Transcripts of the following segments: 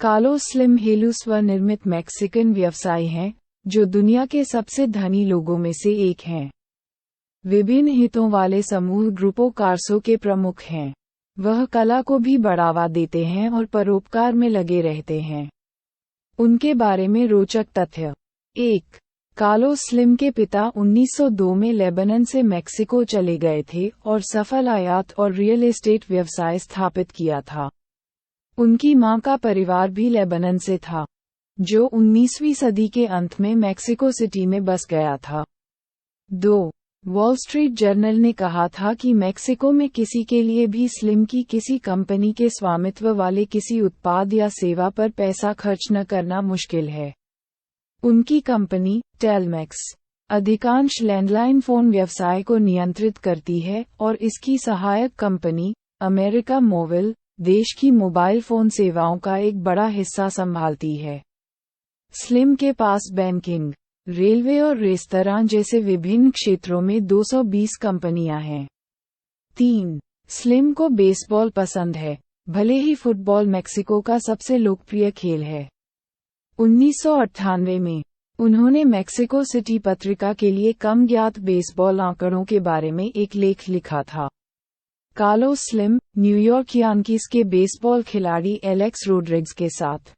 Carlos slim हेलू स्वनिर्मित Mexican व्यवसायी हैं, जो दुनिया के सबसे धनी लोगों में से एक हैं। विभिन्न हितों वाले समूह ग्रुपों कार्सो के प्रमुख हैं। वह कला को भी बढ़ावा देते हैं और परोपकार में लगे रहते हैं। उनके बारे में रोचक तथ्य। 1. कार्लोस स्लिम के पिता 1902 में लेबनान से मेक्सिको चले गए थे और सफल आयात और रियल एस्टेट व्यवसाय स्थापित किया था। उनकी मां का परिवार भी लेबनान से था, जो 19वीं सदी के अंत में मेक्सिको सिटी में बस गया था। 2. वॉल स्ट्रीट जर्नल ने कहा था कि मेक्सिको में किसी के लिए भी स्लिम की किसी कंपनी के स्वामित्व वाले किसी उत्पाद या सेवा पर पैसा खर्च न करना मुश्किल है। उनकी कंपनी, टेलमेक्स, अधिकांश लैंडलाइन फोन व्यवसाय को नियंत्रित करती है और इसकी सहायक कंपनी, अमेरिका मोबाइल, देश की मोबाइल फोन सेवाओं का एक बड़ा हिस्सा संभालती है। स्लिम के पास बैंकिंग, रेलवे और रेस्तरां जैसे विभिन्न क्षेत्रों में 220 कंपनियां हैं। 3. स्लिम को बेसबॉल पसंद है, भले ही फुटबॉल मेक्सिको का सबसे लोकप्रिय खेल है। 1998 में, उन्होंने मेक्सिको सिटी पत्रिका के लिए कम ज्ञात बेसबॉल आंकड़ों के बारे में एक लेख लिखा था। कार्लोस स्लिम, न्यूयॉर्क यांकीज के बेसबॉल खिलाड़ी एलेक्स रोड्रिग्स के साथ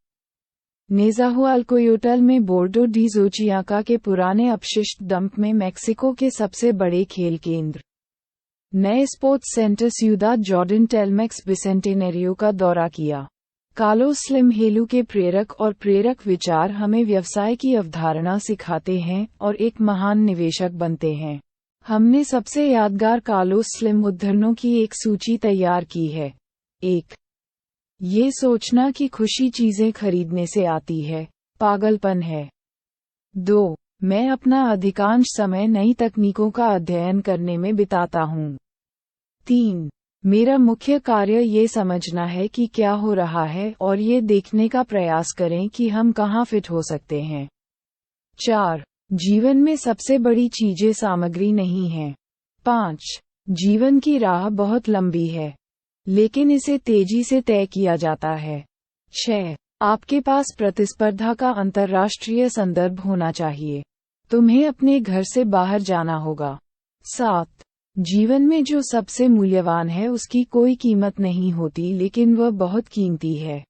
नेज़ाहुआल्कोयोटल में बोर्डो डी जोचियाका के पुराने अपशिष्ट डंप में मेक्सिको के सबसे बड़े खेल केंद्र, नए स्पोर्ट्स सेंटर सियुदाद जॉर्डन टेलमेक्स बिसेंटेनेरियो का दौरा किया। कार्लोस स्लिम हेलू के प्रेरक विचार हमें व्यवसाय की अवधारणा सिखाते हैं और एक महान निवेशक बनते हैं। हमने सबसे यादगार कार्लोस स्लिम उद्धरणों की एक सूची तैयार की है। 1. ये सोचना कि खुशी चीजें खरीदने से आती है, पागलपन है। 2. मैं अपना अधिकांश समय नई तकनीकों का अध्ययन करने में बिताता हूँ। 3. मेरा मुख्य कार्य ये समझना है कि क्या हो रहा है और ये देखने का प्रयास करें कि हम कहाँ फिट हो सकते हैं। 4. जीवन में सबसे बड़ी चीजें सामग्री नहीं हैं। 5. जीवन की राह बहुत लंबी है, लेकिन इसे तेजी से तय किया जाता है। 6. आपके पास प्रतिस्पर्धा का अंतर्राष्ट्रीय संदर्भ होना चाहिए। तुम्हें अपने घर से बाहर जाना होगा। 7. जीवन में जो सबसे मूल्यवान है उसकी कोई कीमत नहीं होती, लेकिन वह बहुत कीमती है।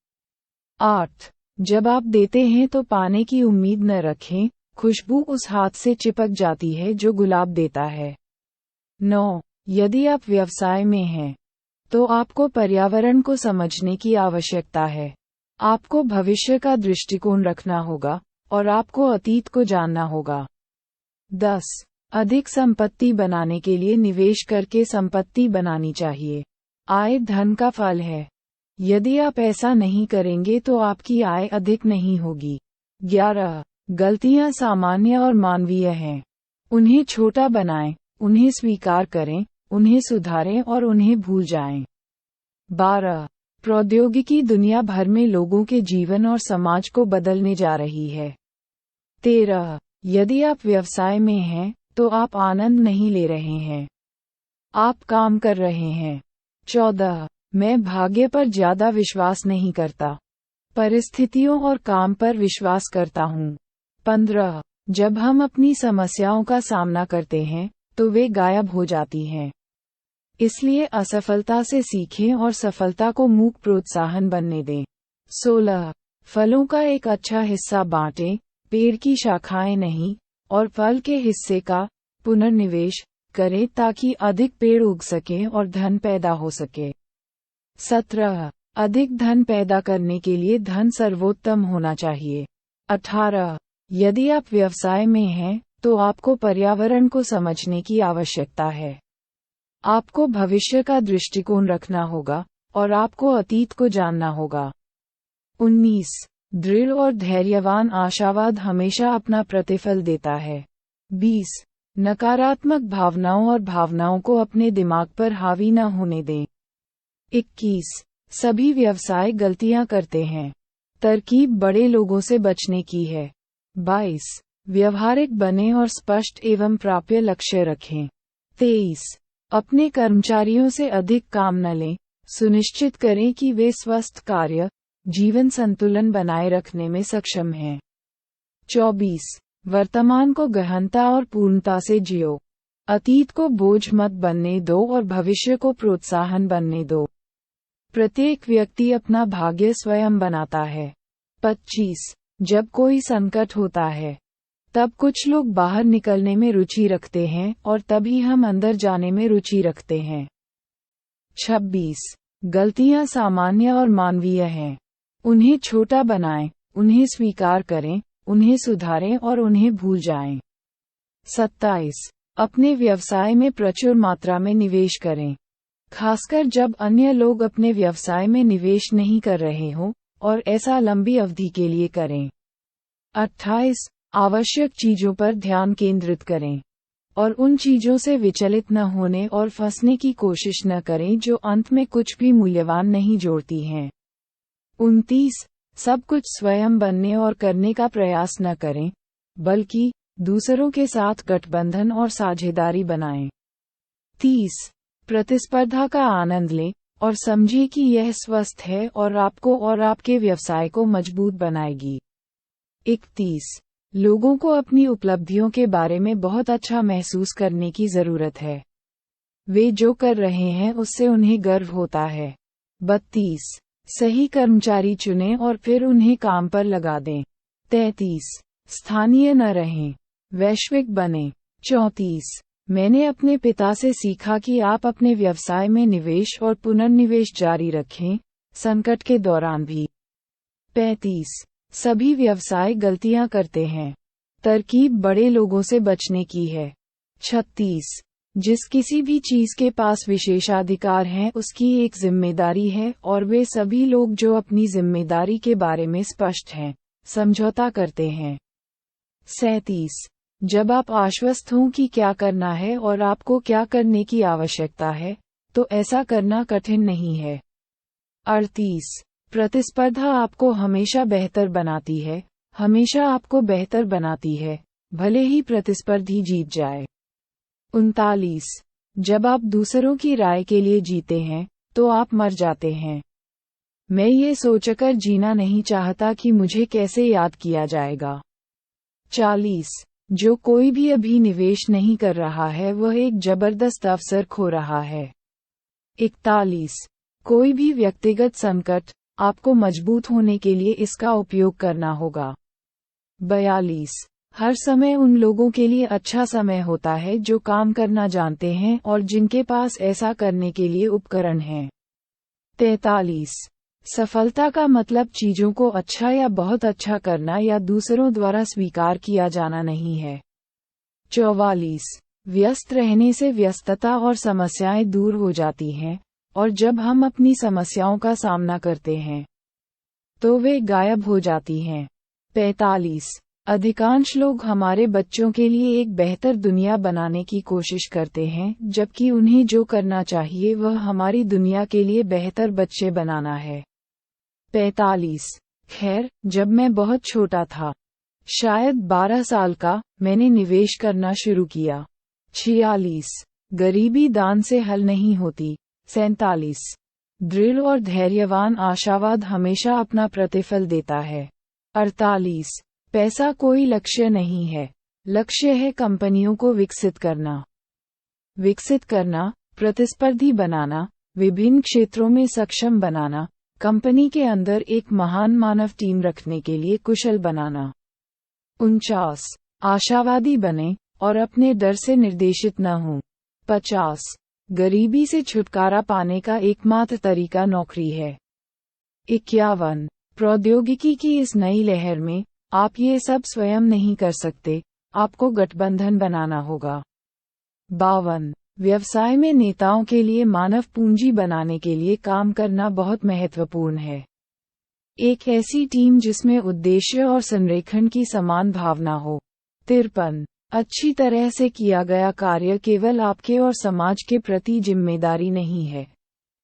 8. जब आप देते हैं तो पाने की उम्मीद न रखें, खुशबू उस हाथ से चिपक जाती है जो गुलाब देता है। 9. यदि आप व्यवसाय में हैं, तो आपको पर्यावरण को समझने की आवश्यकता है। आपको भविष्य का दृष्टिकोण रखना होगा और आपको अतीत को जानना होगा। 10. अधिक संपत्ति बनाने के लिए निवेश करके संपत्ति बनानी चाहिए। आय धन का फल है। यदि आप ऐसा नहीं करेंगे तो आपकी आय अधिक नहीं होगी। 11. गलतियां सामान्य और मानवीय हैं। उन्हें छोटा बनाएं, उन्हें स्वीकार करें, उन्हें सुधारें और उन्हें भूल जाएं। 12. प्रौद्योगिकी दुनिया भर में लोगों के जीवन और समाज को बदलने जा रही है। 13. यदि आप व्यवसाय में हैं, तो आप आनंद नहीं ले रहे हैं, आप काम कर रहे हैं। 14. मैं भाग्य पर ज्यादा विश्वास नहीं करता, परिस्थितियों और काम पर विश्वास करता हूँ। 15. जब हम अपनी समस्याओं का सामना करते हैं, तो वे गायब हो जाती हैं। इसलिए असफलता से सीखें और सफलता को मूक प्रोत्साहन बनने दें। 16. फलों का एक अच्छा हिस्सा बांटें, पेड़ की शाखाएं नहीं, और फल के हिस्से का पुनर्निवेश करें ताकि अधिक पेड़ उग सकें और धन पैदा हो सके। 17. अधिक धन पैदा करने के लिए धन सर्वोत्तम होना चाहिए। 18. यदि आप व्यवसाय में हैं, तो आपको पर्यावरण को समझने की आवश्यकता है। आपको भविष्य का दृष्टिकोण रखना होगा और आपको अतीत को जानना होगा। 19. दृढ़ और धैर्यवान आशावाद हमेशा अपना प्रतिफल देता है। 20. नकारात्मक भावनाओं और भावनाओं को अपने दिमाग पर हावी न होने दें। 21. सभी व्यवसाय गलतियां करते हैं, तरकीब बड़े लोगों से बचने की है। 22. व्यवहारिक बने और स्पष्ट एवं प्राप्य लक्ष्य रखें। 23. अपने कर्मचारियों से अधिक काम न लें, सुनिश्चित करें कि वे स्वस्थ कार्य जीवन संतुलन बनाए रखने में सक्षम हैं। 24. वर्तमान को गहनता और पूर्णता से जियो। अतीत को बोझ मत बनने दो और भविष्य को प्रोत्साहन बनने दो। प्रत्येक व्यक्ति अपना भाग्य स्वयं बनाता है। 25. जब कोई संकट होता है तब कुछ लोग बाहर निकलने में रुचि रखते हैं और तभी हम अंदर जाने में रुचि रखते हैं। 26. गलतियां सामान्य और मानवीय हैं। उन्हें छोटा बनाएं, उन्हें स्वीकार करें, उन्हें सुधारें और उन्हें भूल जाएं। 27. अपने व्यवसाय में प्रचुर मात्रा में निवेश करें, खासकर जब अन्य लोग अपने व्यवसाय में निवेश नहीं कर रहे हों, और ऐसा लंबी अवधि के लिए करें। 28. आवश्यक चीजों पर ध्यान केंद्रित करें और उन चीजों से विचलित न होने और फंसने की कोशिश न करें जो अंत में कुछ भी मूल्यवान नहीं जोड़ती हैं। 29. सब कुछ स्वयं बनने और करने का प्रयास न करें, बल्कि दूसरों के साथ गठबंधन और साझेदारी बनाएं। 30. प्रतिस्पर्धा का आनंद लें और समझिए कि यह स्वस्थ है और आपको और आपके व्यवसाय को मजबूत बनाएगी। 31. लोगों को अपनी उपलब्धियों के बारे में बहुत अच्छा महसूस करने की जरूरत है। वे जो कर रहे हैं उससे उन्हें गर्व होता है। 32. सही कर्मचारी चुनें और फिर उन्हें काम पर लगा दें। 33. स्थानीय न रहें, वैश्विक बनें। 34. मैंने अपने पिता से सीखा कि आप अपने व्यवसाय में निवेश और पुनर्निवेश जारी रखें, संकट के दौरान भी। 35. सभी व्यवसाय गलतियां करते हैं। तरकीब बड़े लोगों से बचने की है। 36. जिस किसी भी चीज के पास विशेषाधिकार हैं उसकी एक जिम्मेदारी है और वे सभी लोग जो अपनी जिम्मेदारी के बारे में स्पष्ट हैं, समझौता करते हैं। 37. जब आप आश्वस्त हों कि क्या करना है और आपको क्या करने की आवश्यकता है, तो ऐसा करना कठिन नहीं है। 38. प्रतिस्पर्धा आपको हमेशा बेहतर बनाती है, हमेशा आपको बेहतर बनाती है, भले ही प्रतिस्पर्धी जीत जाए। 39. जब आप दूसरों की राय के लिए जीते हैं, तो आप मर जाते हैं। मैं ये सोचकर जीना नहीं चाहता कि मुझे कैसे याद किया जाएगा। 40. जो कोई भी अभी निवेश नहीं कर रहा है वह एक जबरदस्त अवसर खो रहा है। 41. कोई भी व्यक्तिगत संकट, आपको मजबूत होने के लिए इसका उपयोग करना होगा। 42. हर समय उन लोगों के लिए अच्छा समय होता है जो काम करना जानते हैं और जिनके पास ऐसा करने के लिए उपकरण हैं। 43. सफलता का मतलब चीजों को अच्छा या बहुत अच्छा करना या दूसरों द्वारा स्वीकार किया जाना नहीं है। 44. व्यस्त रहने से व्यस्तता और समस्याएं दूर हो जाती हैं, और जब हम अपनी समस्याओं का सामना करते हैं तो वे गायब हो जाती हैं। 45. अधिकांश लोग हमारे बच्चों के लिए एक बेहतर दुनिया बनाने की कोशिश करते हैं, जबकि उन्हें जो करना चाहिए वह हमारी दुनिया के लिए बेहतर बच्चे बनाना है। 45. खैर, जब मैं बहुत छोटा था, शायद 12 साल का, मैंने निवेश करना शुरू किया। 46. गरीबी दान से हल नहीं होती। 47. दृढ़ और धैर्यवान आशावाद हमेशा अपना प्रतिफल देता है। 48. पैसा कोई लक्ष्य नहीं है, लक्ष्य है कंपनियों को विकसित करना, प्रतिस्पर्धी बनाना, विभिन्न क्षेत्रों में सक्षम बनाना, कंपनी के अंदर एक महान मानव टीम रखने के लिए कुशल बनाना। 49. आशावादी बने और अपने डर से निर्देशित न हों। 50. गरीबी से छुटकारा पाने का एकमात्र तरीका नौकरी है। 51. प्रौद्योगिकी की इस नई लहर में आप ये सब स्वयं नहीं कर सकते, आपको गठबंधन बनाना होगा। 52. व्यवसाय में नेताओं के लिए मानव पूंजी बनाने के लिए काम करना बहुत महत्वपूर्ण है। एक ऐसी टीम जिसमें उद्देश्य और संरेखण की समान भावना हो। 53. अच्छी तरह से किया गया कार्य केवल आपके और समाज के प्रति जिम्मेदारी नहीं है,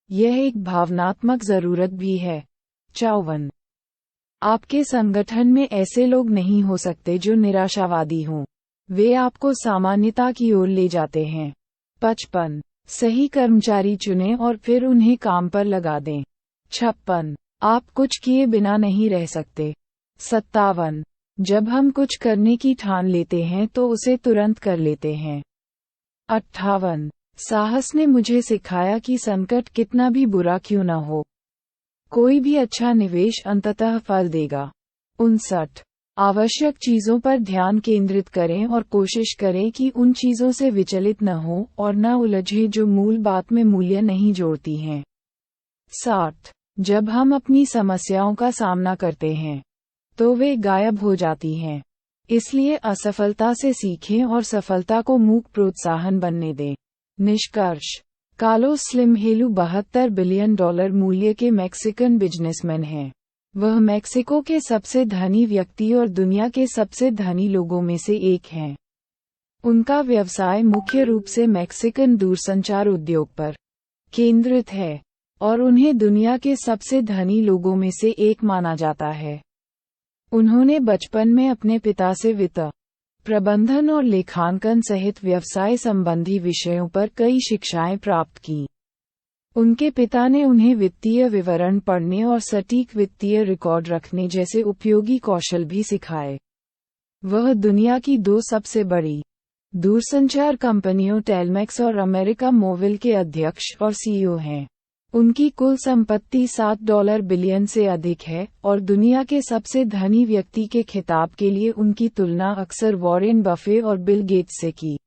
यह एक भावनात्मक जरूरत भी है। 54. आपके संगठन में ऐसे लोग नहीं हो सकते जो निराशावादी हों, वे आपको सामान्यता की ओर ले जाते हैं। 55. सही कर्मचारी चुनें और फिर उन्हें काम पर लगा दें। 56. आप कुछ किए बिना नहीं रह सकते। 57 जब हम कुछ करने की ठान लेते हैं तो उसे तुरंत कर लेते हैं। 58 साहस ने मुझे सिखाया कि संकट कितना भी बुरा क्यों न हो, कोई भी अच्छा निवेश अंततः फल देगा। 59 आवश्यक चीजों पर ध्यान केंद्रित करें और कोशिश करें कि उन चीजों से विचलित न हो और न उलझे जो मूल बात में मूल्य नहीं जोड़ती हैं। 60 जब हम अपनी समस्याओं का सामना करते हैं तो वे गायब हो जाती हैं। इसलिए असफलता से सीखें और सफलता को मूक प्रोत्साहन बनने दें। निष्कर्ष कार्लोस स्लिम हेलू $72 बिलियन मूल्य के मैक्सिकन बिजनेसमैन हैं। वह मैक्सिको के सबसे धनी व्यक्ति और दुनिया के सबसे धनी लोगों में से एक हैं। उनका व्यवसाय मुख्य रूप से मैक्सिकन दूरसंचार उद्योग पर केंद्रित है और उन्हें दुनिया के सबसे धनी लोगों में से एक माना जाता है। उन्होंने बचपन में अपने पिता से वित्त, प्रबंधन और लेखांकन सहित व्यवसाय संबंधी विषयों पर कई शिक्षाएं प्राप्त की। उनके पिता ने उन्हें वित्तीय विवरण पढ़ने और सटीक वित्तीय रिकॉर्ड रखने जैसे उपयोगी कौशल भी सिखाए। वह दुनिया की 2 सबसे बड़ी दूरसंचार कंपनियों टेलमैक्स और अमेरिका मोबाइल के अध्यक्ष और सीईओ हैं। उनकी कुल संपत्ति $7 बिलियन से अधिक है और दुनिया के सबसे धनी व्यक्ति के खिताब के लिए उनकी तुलना अक्सर वॉरेन बफे और बिल गेट्स से की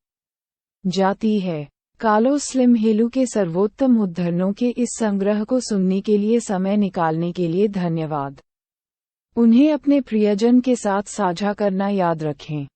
जाती है। कार्लोस स्लिम हेलू के सर्वोत्तम उद्धरणों के इस संग्रह को सुनने के लिए समय निकालने के लिए धन्यवाद। उन्हें अपने प्रियजन के साथ साझा करना याद रखें।